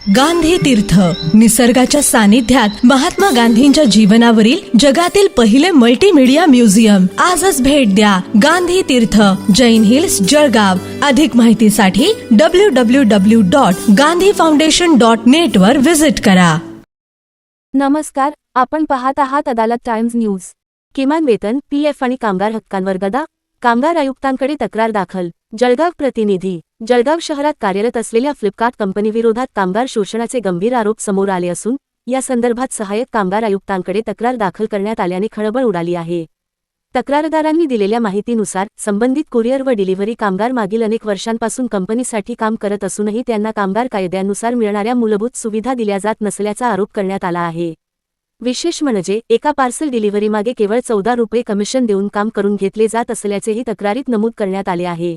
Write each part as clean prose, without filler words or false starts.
गांधी तीर्थ, निसर्गाच्या सानिध्यात महात्मा गांधींच्या जीवनावरील जगातील पहिले मल्टीमीडिया म्युझियम. आजच भेट द्या. गांधी तीर्थ, जैन हिल्स, जळगाव. अधिक माहितीसाठी www.gandhifoundation.net वर विजिट करा. नमस्कार, आपण पाहत आहात अदालत टाइम्स न्यूज. किमान वेतन, पीएफ आणि कामगार हक्कांवर गदा, कामगार आयुक्तांकडे तक्रार दाखल. जळगाव प्रतिनिधी. जळगाव शहरात कार्यरत असलेल्या फ्लिपकार्ट कंपनीविरोधात कामगार शोषणाचे गंभीर आरोप समोर आले असून या संदर्भात सहाय्यक कामगार आयुक्तांकडे तक्रार दाखल करण्यात आल्याने खळबळ उडाली आहे. तक्रारदारांनी दिलेल्या माहितीनुसार संबंधित कुरिअर व डिलिव्हरी कामगार मागील अनेक वर्षांपासून कंपनीसाठी काम करत असूनही त्यांना कामगार कायद्यानुसार मिळणाऱ्या मूलभूत सुविधा दिल्या जात नसल्याचा आरोप करण्यात आला आहे. विशेष म्हणजे एका पार्सल डिलिव्हरीमागे केवळ 14 रुपये कमिशन देऊन काम करून घेतले जात असल्याचेही तक्रारीत नमूद करण्यात आले आहे.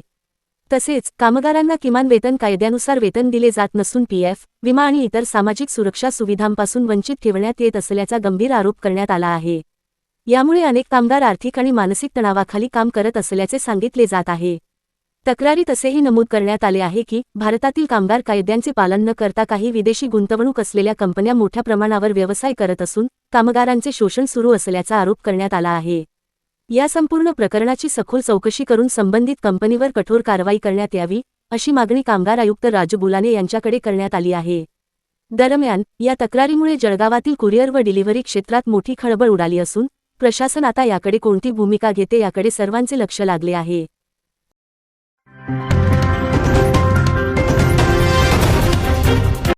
तसेच कामगारांना किमान वेतन कायद्यानुसार वेतन दिले जात नसून पीएफ, विमा आणि इतर सामाजिक सुरक्षा सुविधांपासून वंचित ठेवण्यात येत असल्याचा गंभीर आरोप करण्यात आला आहे. यामुळे अनेक कामगार आर्थिक आणि मानसिक तणावाखाली काम करत असल्याचे सांगितले जात आहे. तक्रारीत असेही नमूद करण्यात आले आहे की भारतातील कामगार कायद्यांचे पालन न करता काही विदेशी गुंतवणूक असलेल्या कंपन्या मोठ्या प्रमाणावर व्यवसाय करत असून कामगारांचे शोषण सुरू असल्याचा आरोप करण्यात आला आहे. या संपूर्ण प्रकरणाची सखोल चौकशी करून संबंधित कंपनीवर कठोर कारवाई करण्यात यावी, अशी मागणी कामगार आयुक्त राजू बुलाने यांच्याकडे करण्यात आली आहे. दरम्यान या तक्रारीमुळे जळगावातील कुरिअर व डिलिव्हरी क्षेत्रात मोठी खळबळ उडाली असून प्रशासन आता याकडे कोणती भूमिका घेते याकडे सर्वांचे लक्ष लागले आहे.